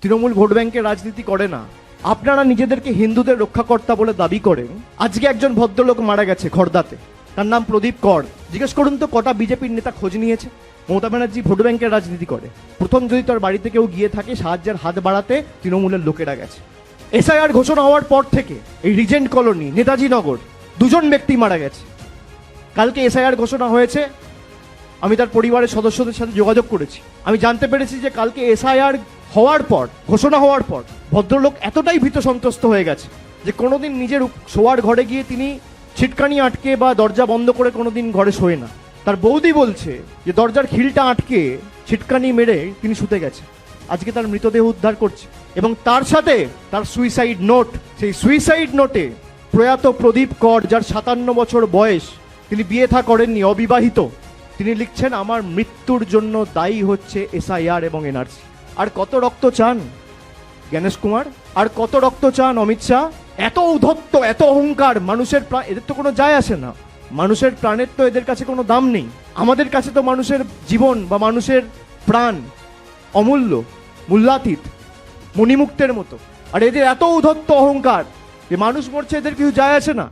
Trinamool vote ব্যাংকের রাজনীতি করে না। আপনারা নিজেদেরকে হিন্দুদের রক্ষাকর্তা বলে দাবি করেন। আজকে একজন ভদ্রলোক মারা গেছে খড়দাতে, তার নাম প্রদীপ কর। জিজ্ঞেস করুন তো কটা বিজেপির নেতা খোঁজ নিয়েছে? মমতা ব্যানার্জি ভোট ব্যাংকের রাজনীতি করে। প্রথম যদি তার বাড়িতে কেউ গিয়ে থাকে সাহায্যের হাত বাড়াতে, তৃণমূলের লোকেরা গেছে। এসআইআর ঘোষণা হওয়ার পর থেকে এই রিজেন্ট কলোনি, নেতাজি নগর, দুজন ব্যক্তি মারা গেছে। কালকে এসআইআর ঘোষণা হয়েছে, আমি তার পরিবারের সদস্যদের সাথে যোগাযোগ করেছি। আমি জানতে পেরেছি যে কালকে এসআইআর হওয়ার পর, ঘোষণা হওয়ার পর ভদ্রলোক এতটাই ভীত সন্ত্রস্ত হয়ে গেছে যে কোনোদিন নিজের শোয়ার ঘরে গিয়ে তিনি ছিটকানি আটকে বা দরজা বন্ধ করে কোনোদিন ঘরে শোয় না। তার বৌদি বলছে যে দরজার খিলটা আটকে ছিটকানি মেরে তিনি শুতে গেছে। আজকে তার মৃতদেহ উদ্ধার করছে এবং তার সাথে তার সুইসাইড নোট। সেই সুইসাইড নোটে প্রয়াত প্রদীপ কর, যার 57 বছর বয়স, তিনি বিয়ে থা করেননি, অবিবাহিত, তিনি লিখছেন আমার মৃত্যুর জন্য দায়ী হচ্ছে এসআইআর এবং এনআরসি। আর কত রক্ত চান জ্ঞানেশ কুমার? আর কত রক্ত চান অমিত শাহ? এত ঔদ্ধত্য, এত অহংকার, মানুষের প্রাণ, এদের তো কোনো যায় আসে না। মানুষের প্রাণের তো এদের কাছে কোনো দাম নেই। আমাদের কাছে তো মানুষের জীবন বা মানুষের প্রাণ অমূল্য, মূল্যাতীত, মণিমুক্তের মতো। আর এদের এত ঔদ্ধত্য, অহংকার যে মানুষ মরছে এদের কিছু যায় আসে না।